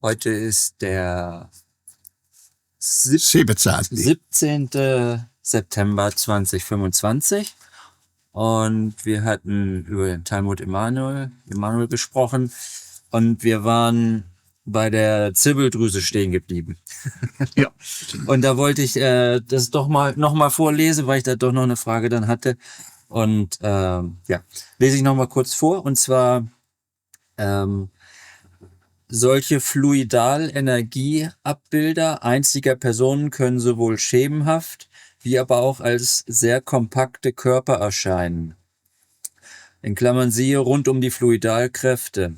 Heute ist der 17. 17. September 2025 und wir hatten über den Talmud Immanuel gesprochen und wir waren bei der Zirbeldrüse stehen geblieben. Ja. Und da wollte ich das doch noch mal vorlesen, weil ich da doch noch eine Frage dann hatte. Und lese ich noch mal kurz vor. Und zwar solche Fluidal-Energieabbilder einziger Personen können sowohl schemenhaft wie aber auch als sehr kompakte Körper erscheinen. In Klammern siehe rund um die Fluidalkräfte.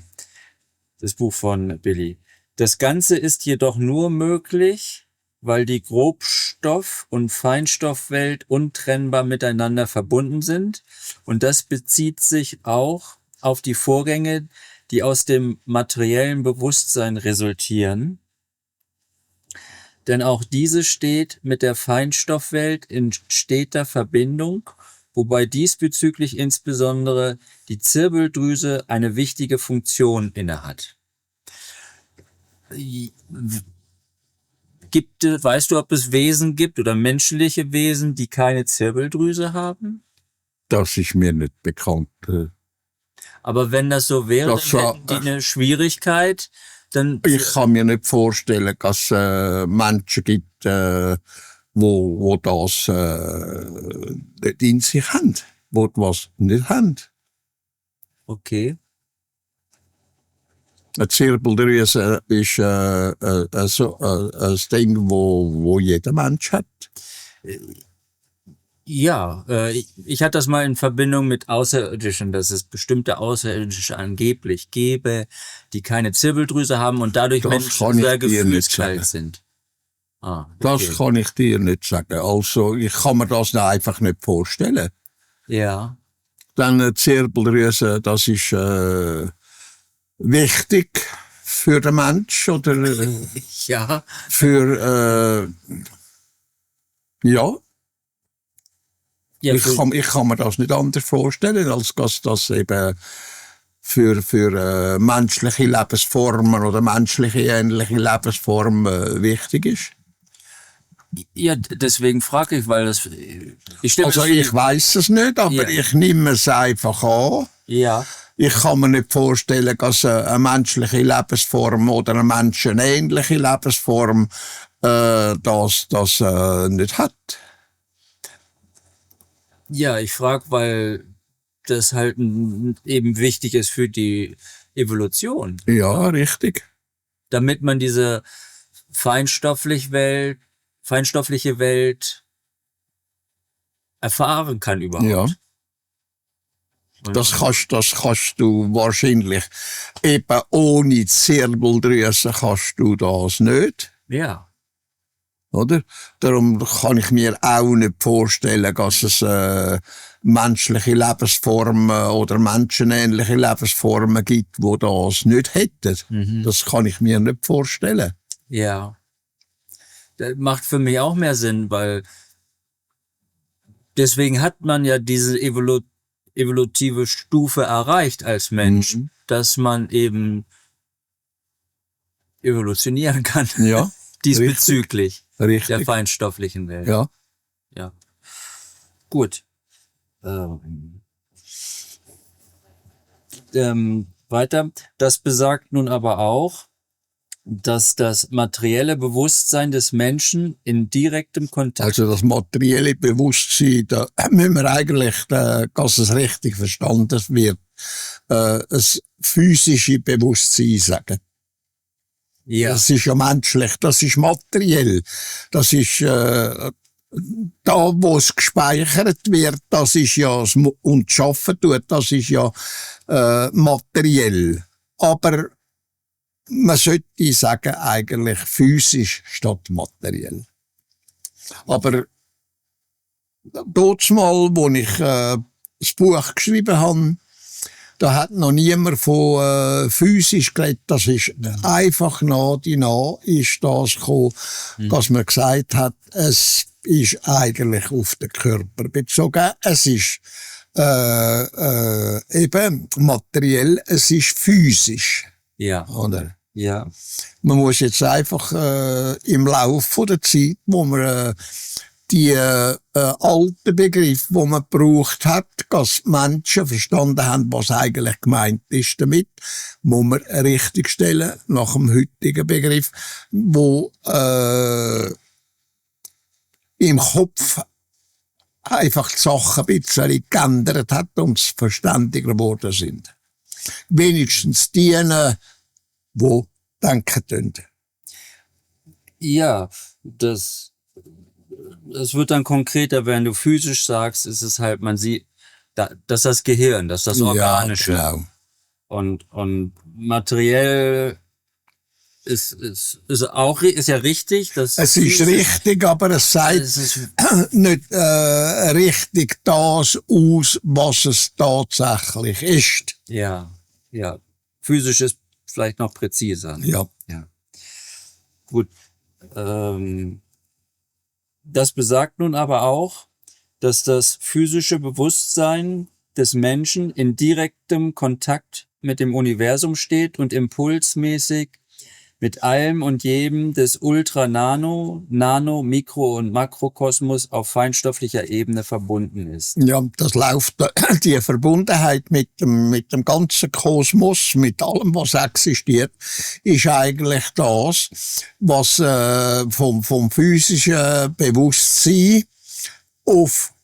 Das Buch von Billy. Das Ganze ist jedoch nur möglich, weil die Grobstoff- und Feinstoffwelt untrennbar miteinander verbunden sind. Und das bezieht sich auch auf die Vorgänge, die aus dem materiellen Bewusstsein resultieren. Denn auch diese steht mit der Feinstoffwelt in steter Verbindung, wobei diesbezüglich insbesondere die Zirbeldrüse eine wichtige Funktion innehat. Weißt du, ob es Wesen gibt oder menschliche Wesen, die keine Zirbeldrüse haben? Das ist mir nicht bekannt. Aber wenn das so wäre, Das dann hätten die eine Schwierigkeit. Dann Ich kann mir nicht vorstellen, dass es Menschen gibt, wo das nicht in sich haben, wo was nicht haben. okay. Eine Zirbeldrüse ist ein Ding, wo jeder Mensch hat. Ja, ich hatte das mal in Verbindung mit Außerirdischen, dass es bestimmte Außerirdische angeblich gäbe, die keine Zirbeldrüse haben und dadurch Das Menschen kann ich sehr dir nicht gefühlskalt sagen. sind. Ah, okay. Das kann ich dir nicht sagen. Also, ich kann mir das einfach nicht vorstellen. Ja, Dann eine Zirbeldrüse, das ist wichtig für den Mensch oder ja, für ja. ja, Ich kann mir das nicht anders vorstellen, als dass das eben für menschliche Lebensformen oder menschliche ähnliche Lebensformen wichtig ist. ja, deswegen frage ich, weil das, ich stimme Also es- ich weiß es nicht, aber Ja. ich nehme es einfach an. ja, Ich kann mir nicht vorstellen, dass eine menschliche Lebensform oder eine menschenähnliche Lebensform das nicht hat. ja, ich frage, weil das halt eben wichtig ist für die Evolution, Ja, richtig. damit man diese feinstoffliche Welt erfahren kann überhaupt. Ja. Und- Das kannst du wahrscheinlich eben ohne Zirbeldrüse kannst du das nicht, Ja, oder? Darum kann ich mir auch nicht vorstellen, dass es menschliche Lebensformen oder menschenähnliche Lebensformen gibt, wo das nicht hätten. Das kann ich mir nicht vorstellen. ja. Das macht für mich auch mehr Sinn, weil deswegen hat man ja diese evolutive Stufe erreicht als Mensch, dass man eben evolutionieren kann Ja, diesbezüglich der richtig. feinstofflichen Welt. Ja. Ja. Gut. Weiter. Das besagt nun aber auch, dass das materielle Bewusstsein des Menschen in direktem Kontakt... Also das materielle Bewusstsein, da müssen wir eigentlich, dass es richtig verstanden wird, das physische Bewusstsein sagen. ja, Das ist ja menschlich, das ist materiell. Das ist da, wo es gespeichert wird, das ist ja und geschaffen tut, das ist ja materiell. Aber man sollte sagen, eigentlich physisch statt materiell. Aber dort mal, wo ich das Buch geschrieben habe, da hat noch niemand von physisch geredet. Das ist einfach nach ist das gekommen, dass man gesagt hat, es ist eigentlich auf den Körper bezogen. Es ist eben materiell, es ist physisch. ja. Oder? Ja. Man muss jetzt einfach im Laufe der Zeit, wo man die alten Begriffe, die man gebraucht hat, dass die Menschen verstanden haben, was eigentlich gemeint ist damit, muss man richtig stellen nach dem heutigen Begriff, wo im Kopf einfach die Sachen ein bisschen geändert hat und es verständiger geworden sind. Wenigstens diejenigen, die denken tun. Ja, das wird dann konkreter, wenn du physisch sagst, ist es halt, man sieht, das ist das Gehirn, das ist das Organische. Ja, genau. Und materiell ist ja richtig. Es ist richtig, aber es sagt nicht richtig das aus, was es tatsächlich ist. Ja. Physisch ist vielleicht noch präziser. Ne? Ja. Gut. Das besagt nun aber auch, dass das physische Bewusstsein des Menschen in direktem Kontakt mit dem Universum steht und impulsmäßig mit allem und jedem des Ultra-Nano, Mikro- und Makrokosmos auf feinstofflicher Ebene verbunden ist. Ja, das läuft, die Verbundenheit mit dem ganzen Kosmos, mit allem, was existiert, ist eigentlich das, was vom physischen Bewusstsein auf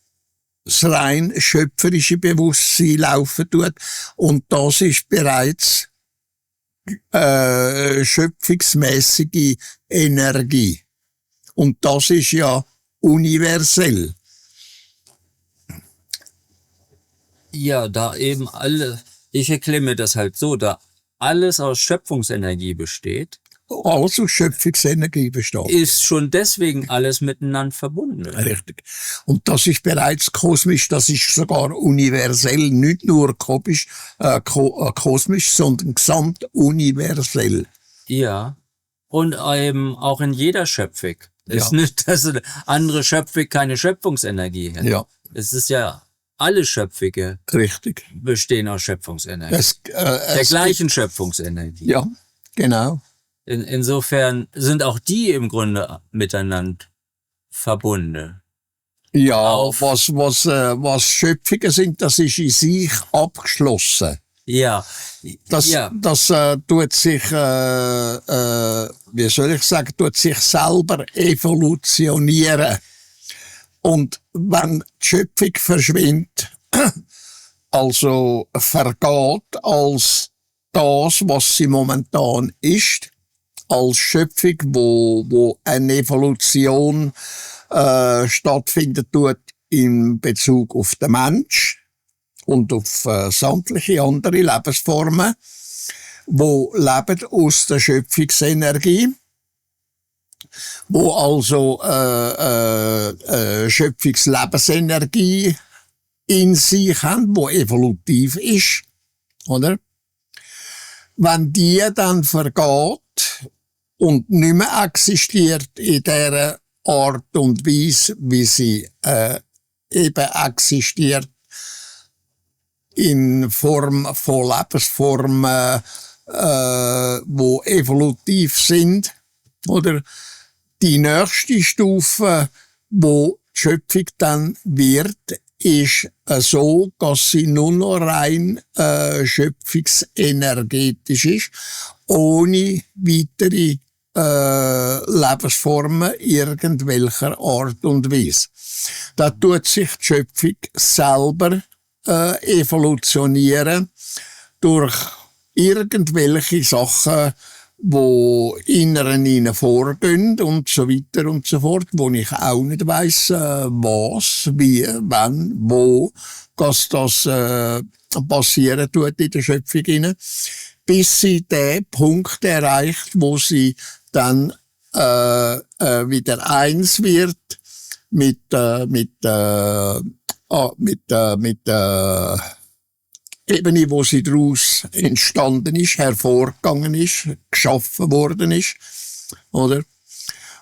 das rein schöpferische Bewusstsein laufen tut. Und das ist bereits schöpfungsmäßige Energie. Und das ist ja universell. Ja, da eben ich erkläre mir das halt so, da alles aus Schöpfungsenergie besteht, Alles aus Schöpfungsenergie besteht. ist schon deswegen alles miteinander verbunden. Richtig. Und das ist bereits kosmisch, das ist sogar universell, nicht nur kosmisch, sondern gesamtuniversell. Ja. Und eben auch in jeder Schöpfung. Es ist Ja. nicht, dass eine andere Schöpfung keine Schöpfungsenergie hat. Ja, Es ist ja, alle Schöpfungen richtig. bestehen aus Schöpfungsenergie. Der gleichen Schöpfungsenergie. Ja, genau. Insofern sind auch die im Grunde miteinander verbunden. Ja, Auf. was Schöpfungen sind, das ist in sich abgeschlossen. Ja. Das tut sich, wie soll ich sagen, tut sich selber evolutionieren. Und wenn die Schöpfung verschwindet, also vergeht als das, was sie momentan ist, als Schöpfung, wo eine Evolution stattfindet tut in Bezug auf den Mensch und auf sämtliche andere Lebensformen, wo leben aus der Schöpfungsenergie, wo also Schöpfungslebensenergie in sich haben, wo evolutiv ist, oder? Wenn die dann vergeht und nicht mehr existiert in der Art und Weise, wie sie eben existiert, in Form von Lebensformen, wo evolutiv sind, oder die nächste Stufe, wo die Schöpfung dann wird, ist so, dass sie nur noch rein schöpfungsenergetisch ist, ohne weitere Lebensformen irgendwelcher Art und Weise. Da tut sich die Schöpfung selber evolutionieren durch irgendwelche Sachen, wo ihnen vorgehen und so weiter und so fort, wo ich auch nicht weiss, was, wie, wann, wo, dass das passieren tut in der Schöpfung hinein, bis sie den Punkt erreicht, wo sie dann wieder eins wird mit Ebene, wo sie daraus entstanden ist, hervorgegangen ist, geschaffen worden ist, oder?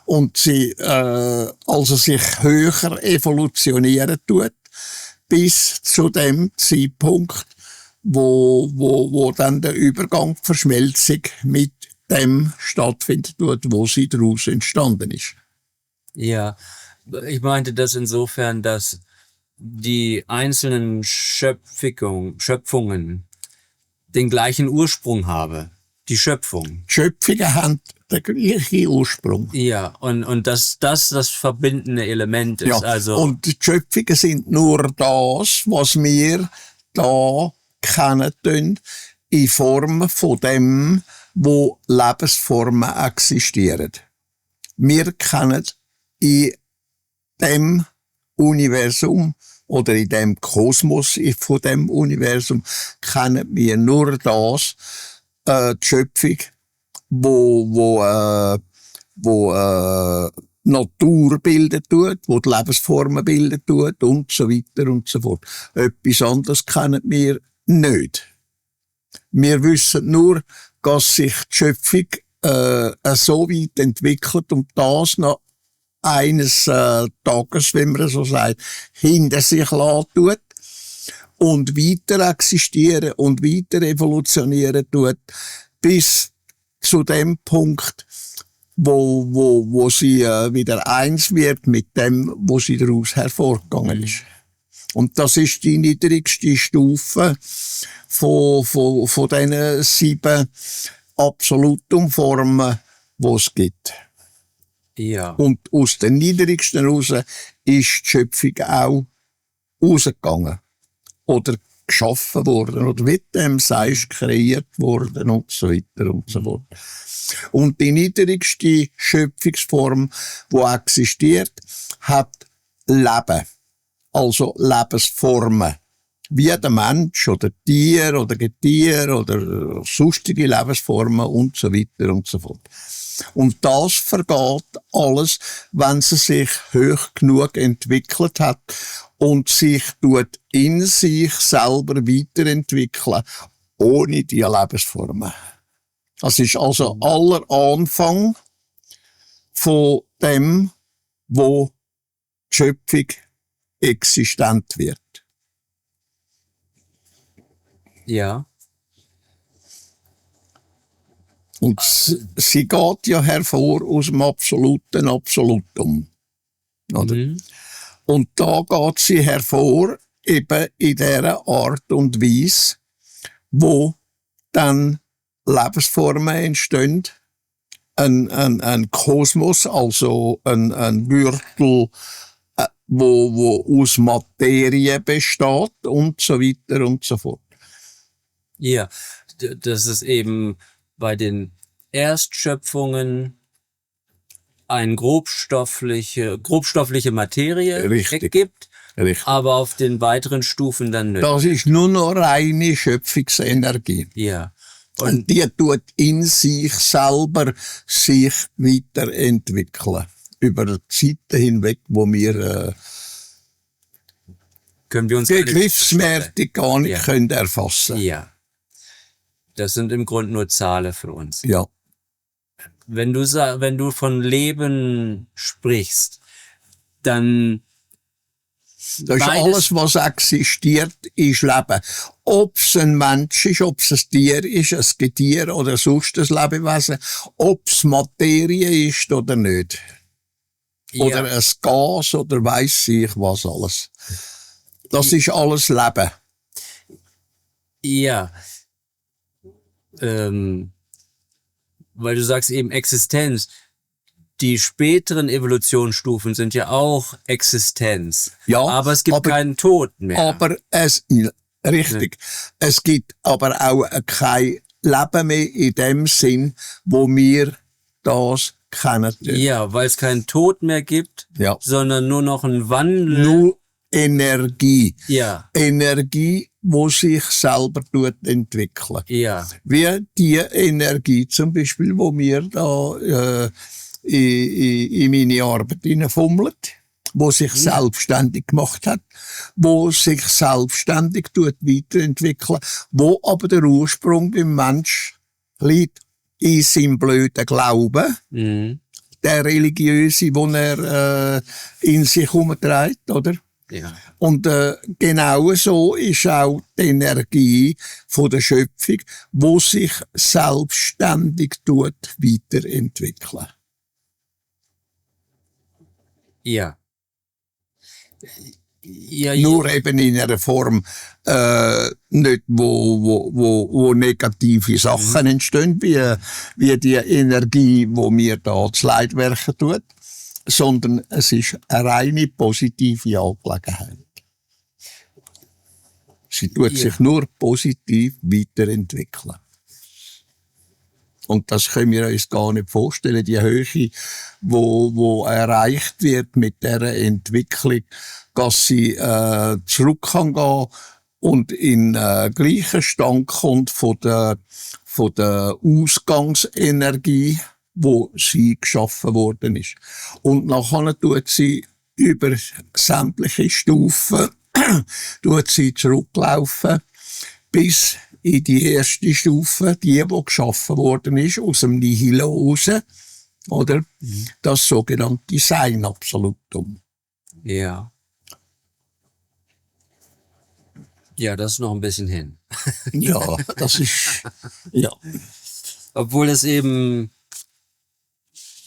Und sie also sich höher evolutionieren tut, bis zu dem Zeitpunkt, wo dann der Übergang, die Verschmelzung mit dem stattfinden tut, wo sie daraus entstanden ist. Ja, ich meinte das insofern, dass die einzelnen Schöpfungen den gleichen Ursprung haben. Die Schöpfung. Schöpfungen haben den gleichen Ursprung. Ja, und dass das verbindende Element ist. Ja, Also, und die Schöpfungen sind nur das, was wir da kennen tun, in Form von dem, wo Lebensformen existieren. Wir kennen in dem Universum oder in dem Kosmos von dem Universum kennen wir nur das, die Schöpfung, wo Natur bilden tut, wo die Lebensformen bilden tut und so weiter und so fort. Etwas anderes kennen wir nicht. Wir wissen nur, dass sich die Schöpfung so weit entwickelt und das noch eines Tages, wenn man so sagt, hinter sich lassen tut und weiter existieren und weiter evolutionieren tut, bis zu dem Punkt, wo sie wieder eins wird mit dem, wo sie daraus hervorgegangen ist. Und das ist die niedrigste Stufe von diesen 7 Absolutumformen, die es gibt. ja. Und aus den niedrigsten raus ist die Schöpfung auch rausgegangen. Oder geschaffen worden. Oder wie du dem sagst, kreiert worden und so weiter und so fort. Und die niedrigste Schöpfungsform, die existiert, hat Leben. Also Lebensformen. Wie der Mensch oder Tier oder Getier oder sonstige Lebensformen und so weiter und so fort. Und das vergeht alles, wenn sie sich hoch genug entwickelt hat und sich tut in sich selber weiterentwickeln, ohne die Lebensformen. Das ist also aller Anfang von dem, wo die Schöpfung existent wird. Ja. Und sie geht ja hervor aus dem absoluten Absolutum. Oder? Und da geht sie hervor, eben in dieser Art und Weise, wo dann Lebensformen entstehen, ein Kosmos, also ein Gürtel, wo aus Materie besteht und so weiter und so fort. Ja, dass es eben bei den Erstschöpfungen eine grobstoffliche Materie Richtig. gibt, Richtig. aber auf den weiteren Stufen dann nicht. Das ist nur noch reine Schöpfungsenergie. Ja. Und die tut in sich selber sich weiterentwickeln. Über die Zeiten hinweg, wo wir können wir uns begriffsmäßig gar nicht Ja. können erfassen. Ja. Das sind im Grunde nur Zahlen für uns. Ja. Wenn du von Leben sprichst, dann Das ist alles, was existiert, ist Leben. Ob es ein Mensch ist, ob es ein Tier ist, ein Getier oder sonst ein Lebewesen, ob es Materie ist oder nicht. Oder ein Gas oder weiss ich was alles. Das ist alles Leben. Ja. Weil du sagst eben Existenz. Die späteren Evolutionsstufen sind ja auch Existenz. Ja, aber es gibt keinen Tod mehr. Aber richtig. Es gibt aber auch kein Leben mehr in dem Sinn, wo wir das kennen. Ja, weil es keinen Tod mehr gibt, Ja. sondern nur noch ein Wandel. Nur Energie. Ja. Energie, wo sich selber entwickeln. Ja. Wie die Energie zum Beispiel, wo mir da in meine Arbeit hineinfummelt, wo sich selbstständig gemacht hat, wo sich selbstständig weiterentwickeln, wo aber der Ursprung beim Mensch liegt in seinem blöden Glauben, der religiöse, den er in sich umtreibt, oder? Ja. Und genau so ist auch die Energie von der Schöpfung, wo sich selbstständig tut weiterentwickeln. Ja. Ja, Nur eben in einer Form, nicht wo negative Sachen entstehen, wie die Energie, wo mir da das Leitwerken tut, sondern es ist eine reine positive Angelegenheit. Sie tut sich nur positiv weiterentwickeln. Und das können wir uns gar nicht vorstellen, die Höhe, wo erreicht wird mit dieser Entwicklung, dass sie zurück kann gehen und in gleichen Stand kommt von der Ausgangsenergie, wo sie geschaffen worden ist. Und nachher tut sie über sämtliche Stufen tut sie zurücklaufen bis in die erste Stufe, die geschaffen worden ist, aus dem Nihilo raus, oder? Das sogenannte Sein-Absolutum. Ja. Ja, das ist noch ein bisschen hin. Ja, das ist, ja. Obwohl es eben,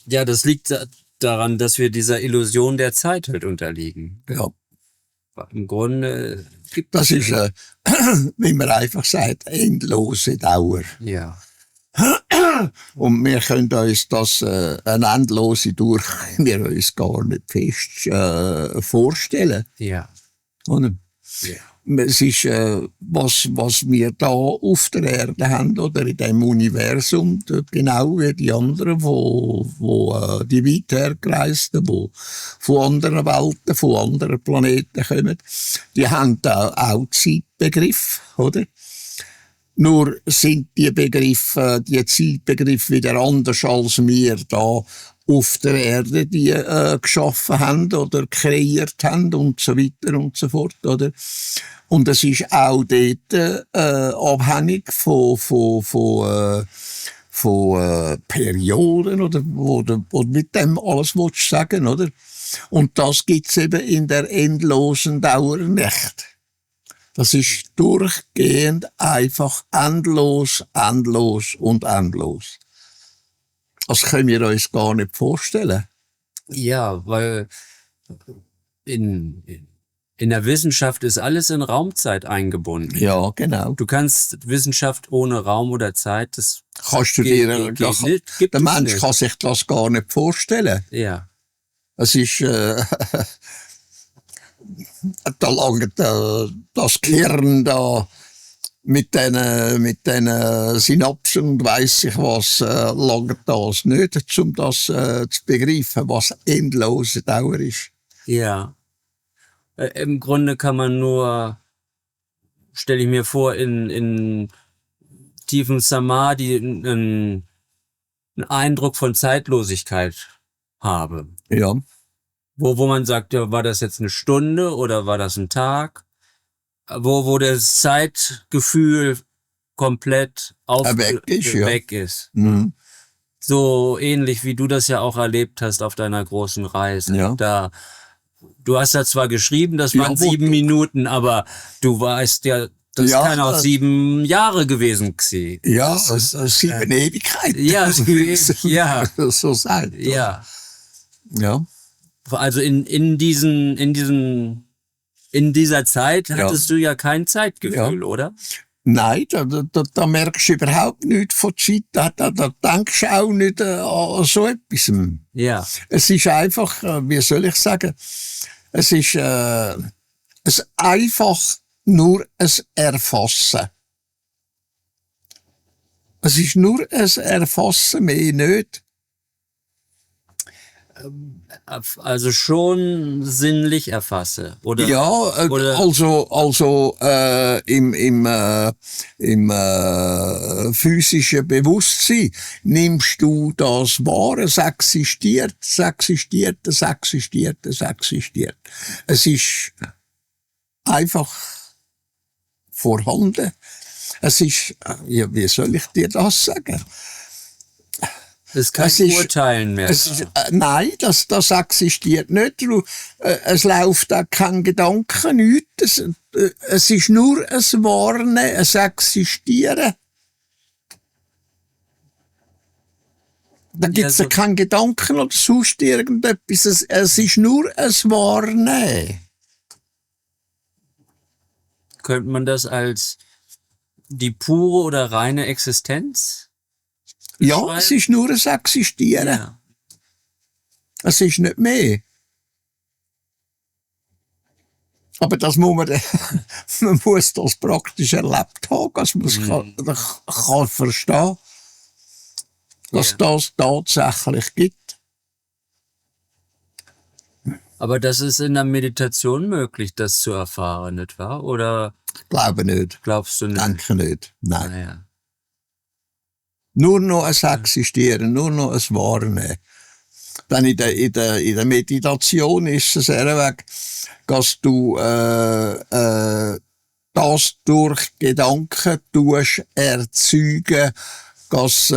ja, das liegt daran, dass wir dieser Illusion der Zeit halt unterliegen. Ja. Im Grunde gibt Das ist, wie man einfach sagt, endlose Dauer. ja. Und wir können uns das, eine endlose Dauer, können wir uns gar nicht fest vorstellen. Ja. Oder? Ja. Es ist, was wir da auf der Erde haben, oder in dem Universum, genau wie die anderen, wo die weit hergereisten, wo von anderen Welten, von anderen Planeten kommen, die haben da auch Zeitbegriff, oder? Nur sind die Begriffe, die Zeitbegriffe wieder anders als wir da auf der Erde die geschaffen haben oder kreiert haben und so weiter und so fort, oder? Und es ist auch dort abhängig von Perioden oder mit dem alles willst du sagen, oder? Und das gibt's eben in der endlosen Dauer nicht. Das ist durchgehend einfach endlos, endlos und endlos. Das können wir uns gar nicht vorstellen. Ja, weil in der Wissenschaft ist alles in Raumzeit eingebunden. Ja, genau. Du kannst Wissenschaft ohne Raum oder Zeit, das Kannst du dir, gibt der es Mensch nicht. kann sich das gar nicht vorstellen. Ja, Es ist, da langt das Gehirn da mit den Synapsen und weiss ich was, langt das nicht, um das zu begreifen, was endlose Dauer ist. ja. Im Grunde kann man nur, stelle ich mir vor, in tiefen Samadhi einen Eindruck von Zeitlosigkeit habe. Ja, Wo man sagt, ja, war das jetzt eine Stunde oder war das ein Tag? Wo das Zeitgefühl komplett weg ist. Mhm. So ähnlich wie du das ja auch erlebt hast auf deiner großen Reise. Ja. Du hast ja zwar geschrieben, das Ja, waren 7 Minuten, aber du weißt ja, das Ja, kann auch 7 Jahre gewesen sein. Ja, es ist 7 Ewigkeiten. Ja, ja. So sein. Ja. Ja. Also in dieser Zeit hattest du ja kein Zeitgefühl, oder? Nein, da merkst du überhaupt nichts von Zeit. Da denkst du auch nicht an so etwas. Ja. Es ist einfach, wie soll ich sagen, es ist einfach nur ein Erfassen. Es ist nur ein Erfassen, mehr nicht. Also schon sinnlich erfasse, oder? Ja, oder also im physischen Bewusstsein nimmst du das wahr, es existiert. Es ist einfach vorhanden. Es ist, ja, wie soll ich dir das sagen? ist kein Es ist- Urteilen mehr. Nein, das existiert nicht. Es läuft auch kein Gedanke, nichts. Es ist nur ein Warnen, ein Existieren. Da gibt es so- keinen Gedanken oder sonst irgendetwas. Es ist nur ein Warnen. Könnte man das als die pure oder reine Existenz Ja, beschreiben? es ist nur ein Existieren. Ja. Es ist nicht mehr. Aber das muss man, man muss das praktisch erlebt haben, dass man es kann verstehen, dass Ja. das tatsächlich gibt. Aber das ist in der Meditation möglich, das zu erfahren, nicht wahr? Oder Glaube nicht. glaubst du nicht? Denke nicht. Nein. Naja. Nur noch ein Existieren, nur noch ein Wahrnehmen. Dann in der Meditation ist es weg, dass du das durch Gedanken tust erzeugen, dass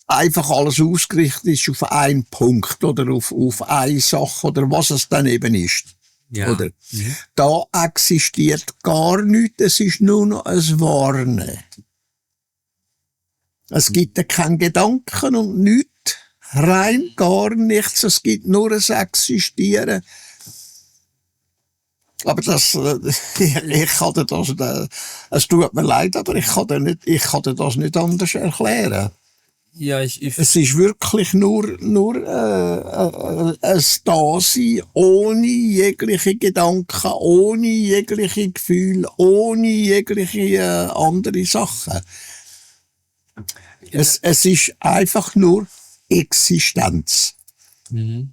einfach alles ausgerichtet ist auf einen Punkt oder auf eine Sache oder was es dann eben ist. Ja. Oder? Da existiert gar nichts, es ist nur noch ein Warnen. Es gibt ja keinen Gedanken und nichts, rein gar nichts, es gibt nur ein Existieren. Aber das, ich kann dir das, es tut mir leid, aber ich kann dir das nicht anders erklären. Ja, ich Es ist wirklich nur ein Dasein ohne jegliche Gedanken, ohne jegliche Gefühle, ohne jegliche andere Sachen. Es ist einfach nur Existenz. in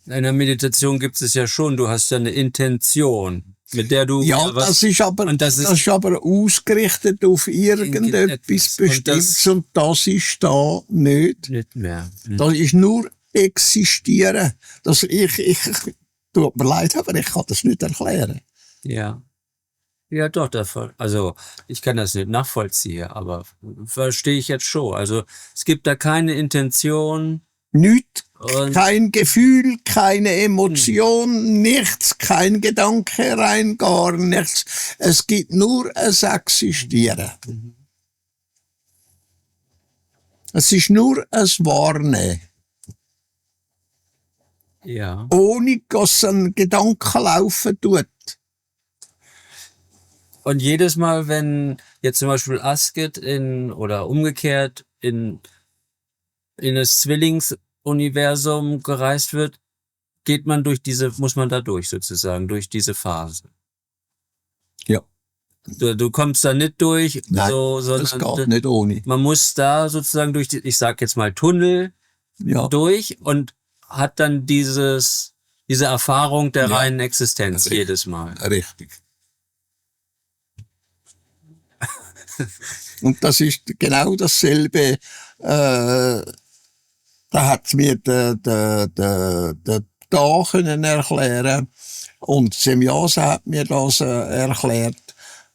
der Meditation gibt es ja schon, du hast ja eine Intention, mit der du Ja, das ist aber ausgerichtet auf irgendetwas Bestimmtes und das ist da nicht. nicht mehr. Das ist nur Existieren. Tut mir leid, aber ich kann das nicht erklären. Ja. Ja, doch, davon. Also, ich kann das nicht nachvollziehen, aber verstehe ich jetzt schon. Also, es gibt da keine Intention. Nichts, Und- kein Gefühl, keine Emotion, nichts, kein Gedanke rein, gar nichts. Es gibt nur ein Existieren. Es ist nur ein Warnen. Ja. Ohne dass ein Gedanke laufen tut. Und jedes Mal, wenn jetzt zum Beispiel Asket oder umgekehrt in das Zwillingsuniversum gereist wird, muss man da durch sozusagen, durch diese Phase. Ja. Du kommst da nicht durch, Nein, sondern das geht nicht ohne. man muss da sozusagen durch ich sag jetzt mal Tunnel Ja, durch und hat dann diese Erfahrung der Ja. reinen Existenz Richtig. jedes Mal. richtig. Und das ist genau dasselbe, da hat mir der da können erklären und Semyase hat mir das erklärt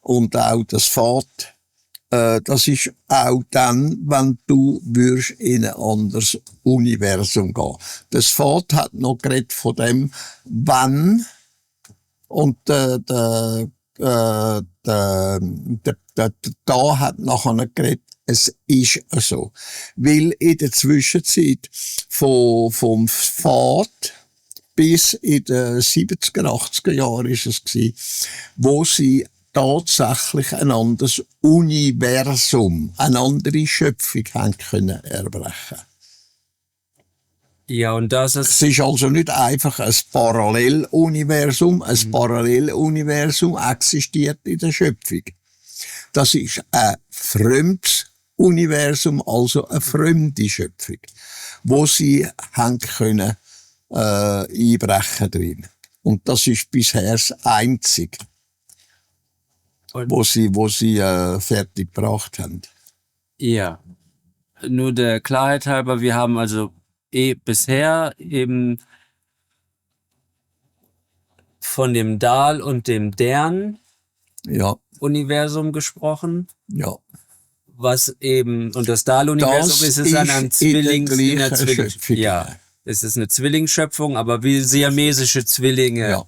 und auch das Fahrt. Das ist auch dann, wenn du würdest in ein anderes Universum gehen. Das Fahrt hat noch geredet von dem, wann und da hat nachher geredet, es ist so. Weil in der Zwischenzeit vom Pfad bis in den 70er, 80er Jahren ist es gewesen, wo sie tatsächlich ein anderes Universum, eine andere Schöpfung haben können erbrechen. Ja, und das ist Es ist also nicht einfach ein Paralleluniversum. Ein Paralleluniversum existiert in der Schöpfung. Das ist ein fremdes Universum, also eine fremde Schöpfung, wo sie haben können einbrechen drin. Und das ist bisher das Einzige, Und- wo sie fertig gebracht haben. ja. Nur der Klarheit halber, wir haben also bisher eben von dem Dal und dem Dern Ja, Universum gesprochen. ja. was eben, und das Dahl-Universum ist es dann ein Schöpfung. ja, es ist eine Zwillingsschöpfung, aber wie siamesische Zwillinge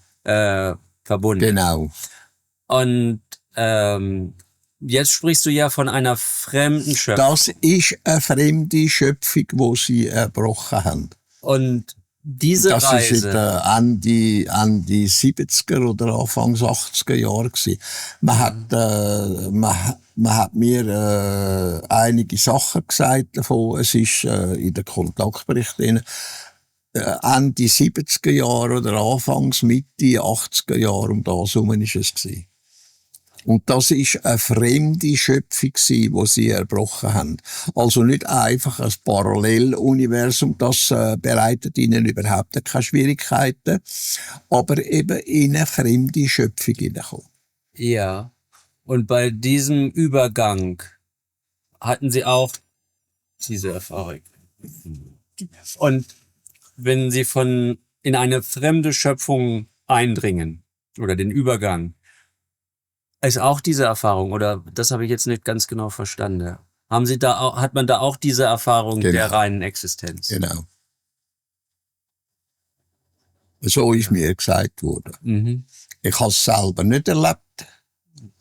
verbunden. Genau. Und jetzt sprichst du ja von einer fremden Schöpfung. Das ist eine fremde Schöpfung, die sie erbrochen haben. Und diese das Reise... Das ist in Ende 70er oder Anfangs 80er Jahre gewesen. Man hat mir einige Sachen gesagt davon. Es ist in den Kontaktbericht drin. Ende 70er Jahre oder Anfangs, Mitte 80er Jahre, um das herum war es gewesen. Und das ist eine fremde Schöpfung gewesen, die sie erbrochen haben. Also nicht einfach ein Paralleluniversum, das bereitet ihnen überhaupt keine Schwierigkeiten, aber eben in eine fremde Schöpfung hineinkommen. Ja. Und bei diesem Übergang hatten sie auch diese Erfahrung. Und wenn sie in eine fremde Schöpfung eindringen, oder den Übergang, ist auch diese Erfahrung, oder das habe ich jetzt nicht ganz genau verstanden. Hat man da auch diese Erfahrung der reinen Existenz? Genau. So ist mir gesagt worden. Mhm. Ich habe es selber nicht erlebt.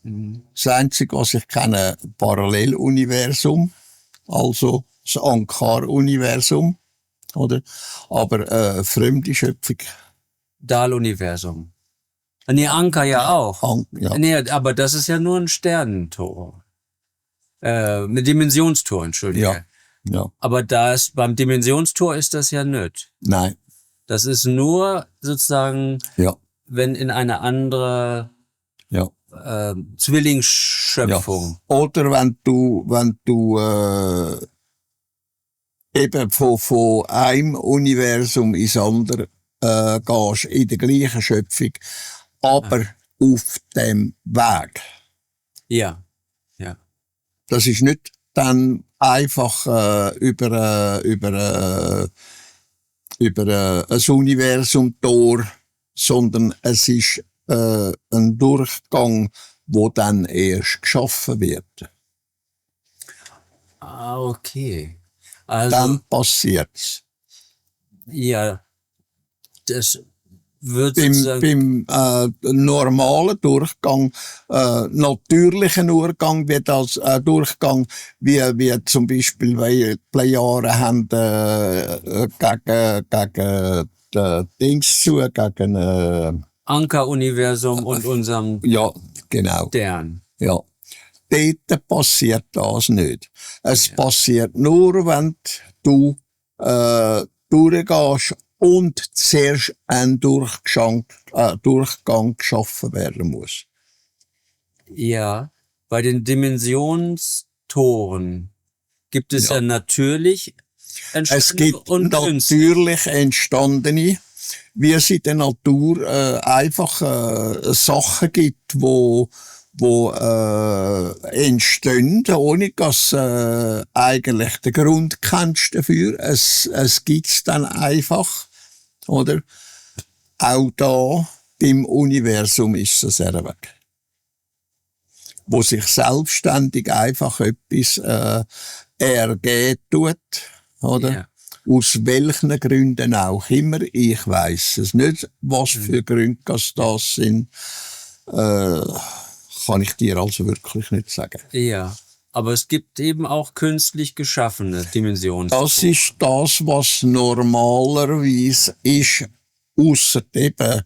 Das Einzige, was ich kenne, Paralleluniversum, also das Ankar-Universum, oder? Aber fremde Schöpfung. Dahl-Universum. Nee, Anker ja auch. Ja. Nee, aber das ist ja nur ein Sternentor. Eine Dimensionstor, Entschuldige. Ja. Aber beim Dimensionstor ist das ja nicht. Nein. Das ist nur sozusagen, wenn in eine andere Zwillingsschöpfung. Ja. Oder wenn du eben von einem Universum ins andere gehst, in der gleichen Schöpfung, aber auf dem Weg. Ja. Das ist nicht dann einfach über ein Universum-Tor, sondern es ist ein Durchgang, wo dann erst geschaffen wird. Ah, okay. Also, dann passiert's. Ja, das wird beim normalen Durchgang, natürlichen Durchgang, wie das Durchgang, wie zum Beispiel, weil die Plejaren haben gegen Dings zu, gegen Anker-Universum und unserem Stern. Ja. Dort passiert das nicht. Es passiert nur, wenn du durchgehst und zuerst ein Durchgang geschaffen werden muss. Ja, bei den Dimensionstoren gibt es ja natürlich entstandene es gibt und natürlich entstandene, wie es in der Natur einfach Sachen gibt, wo entstehen, ohne dass eigentlich den Grund kennst dafür. Es gibt's dann einfach, oder? Auch da im Universum ist es weg. Wo sich selbstständig einfach etwas ergeben tut, oder? Ja. Aus welchen Gründen auch immer, ich weiss es nicht, was für Gründe das sind, kann ich dir also wirklich nicht sagen. Ja, aber es gibt eben auch künstlich geschaffene Dimensionen. Das ist das, was normalerweise ist, ausser eben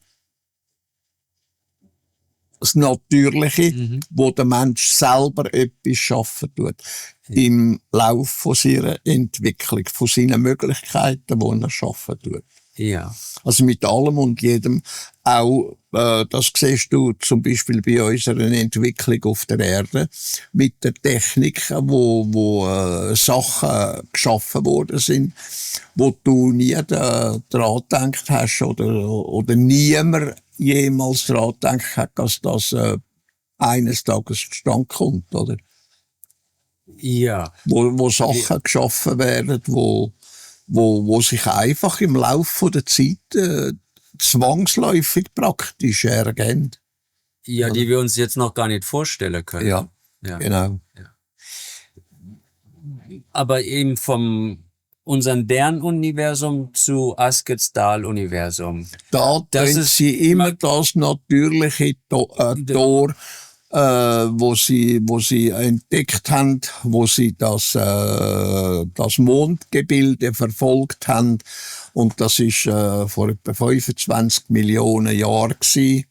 das Natürliche, wo der Mensch selber etwas schaffen tut. Im Lauf von seiner Entwicklung, von seinen Möglichkeiten, die er schaffen tut. Ja. Also mit allem und jedem. Auch, das siehst du zum Beispiel bei unserer Entwicklung auf der Erde, mit der Technik, wo Sachen geschaffen worden sind, wo du nie dran gedacht hast oder niemand jemals dran gedacht hat, dass das eines Tages zustande kommt, oder? Ja. Wo Sachen geschaffen werden, wo sich einfach im Laufe der Zeit zwangsläufig praktisch ergeben. Ja, die wir uns jetzt noch gar nicht vorstellen können. Ja. Genau. Ja. aber eben vom unserem Sternuniversum zu Askets Dahl-Universum. Da Das tun ist- sie immer das natürliche Tor, wo sie entdeckt haben, wo sie das Mondgebilde verfolgt haben. Und das ist vor etwa 25 Millionen Jahren gewesen,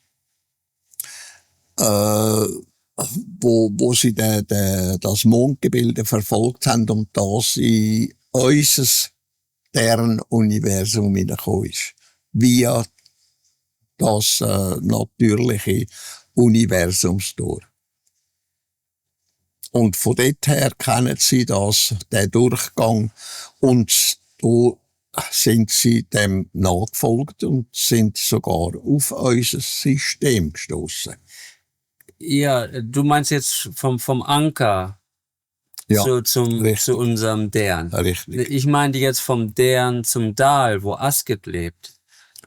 wo sie das Mondgebilde verfolgt haben und das in unser Sternuniversum hineingekommen ist. Via das natürliche Universumstor. Und von dort her kennen sie den Durchgang, und da sind sie dem nachgefolgt und sind sogar auf unser System gestoßen. Ja, du meinst jetzt vom Anker Ja, zu richtig. unserem Stern. Richtig. Ich meinte jetzt vom Stern zum Dahl, wo Asket lebt.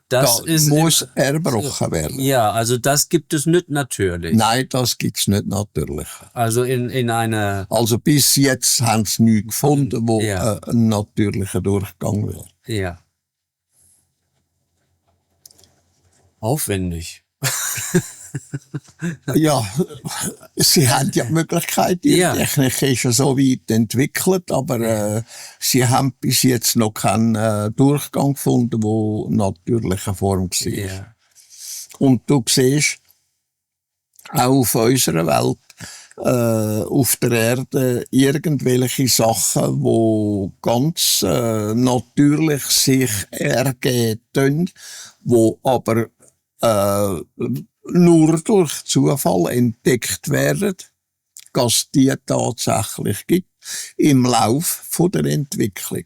Das Da ist muss erbrochen werden. ja, also das gibt es nicht natürlich. Nein, das gibt's nicht natürlich. Also in einer, Also bis jetzt haben sie nichts gefunden, wo Ja. ein natürlicher Durchgang wäre. ja. Aufwendig. Ja, sie haben ja die Möglichkeit, die Ja. Technik ist ja so weit entwickelt, aber sie haben bis jetzt noch keinen Durchgang gefunden, der natürlicher Form war. Ja. Und du siehst, auch auf unserer Welt, auf der Erde, irgendwelche Sachen, die ganz natürlich sich ergeben, die aber nur durch Zufall entdeckt werden, dass die tatsächlich gibt im Lauf von der Entwicklung.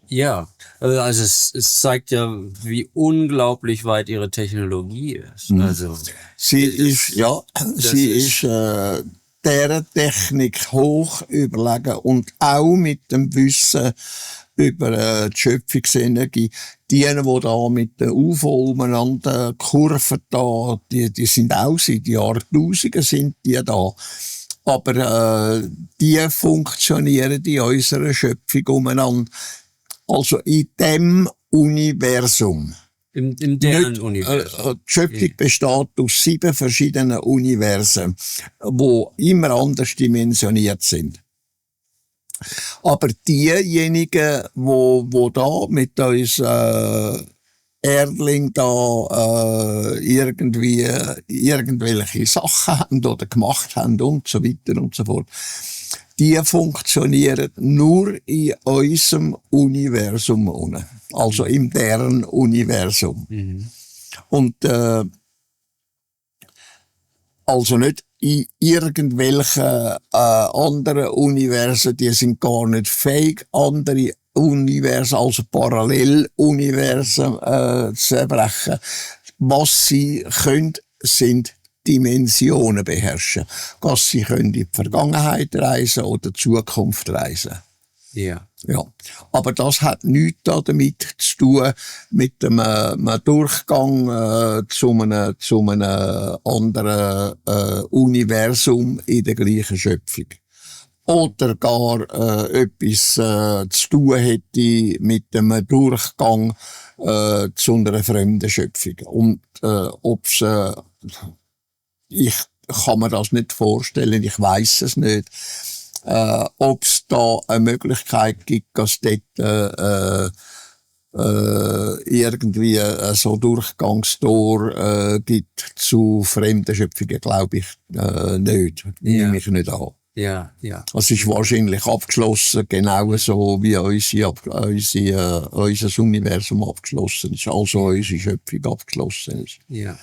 Ja, also es zeigt ja, wie unglaublich weit ihre Technologie ist. Also Sie ist dieser Technik hoch überlegen und auch mit dem Wissen über die Schöpfungsenergie. Die da mit den UFO umeinander kurven da, die sind auch seit Jahrtausenden sind die da. Aber die funktionieren in unserer Schöpfung umeinander. Also in dem Universum. im deren Universum. Die Schöpfung besteht aus 7 verschiedenen Universen, die immer anders dimensioniert sind. Aber diejenigen, wo da mit uns Erdling da irgendwelche Sachen haben oder gemacht haben und so weiter und so fort, die funktionieren nur in unserem Universum unten, also im deren Universum. Und also nicht in irgendwelchen anderen Universen, die sind gar nicht fähig, andere Universen, also Paralleluniversen zu erbrechen. Was sie können, sind Dimensionen beherrschen. Dass sie können in die Vergangenheit reisen oder die Zukunft reisen. Ja. Ja. Aber das hat nichts damit zu tun mit dem Durchgang zu einem anderen Universum in der gleichen Schöpfung. Oder gar etwas zu tun hätte mit dem Durchgang zu einer fremden Schöpfung. Und ob's ich kann mir das nicht vorstellen, ich weiß es nicht. Ob es da eine Möglichkeit gibt, dass dort irgendwie so Durchgangstor gibt zu fremden Schöpfungen, glaube ich nicht. Nehme ich nicht an. Ja, ja. Es ist wahrscheinlich abgeschlossen, genauso wie unser Universum abgeschlossen ist, also unsere Schöpfung abgeschlossen ist. Ja.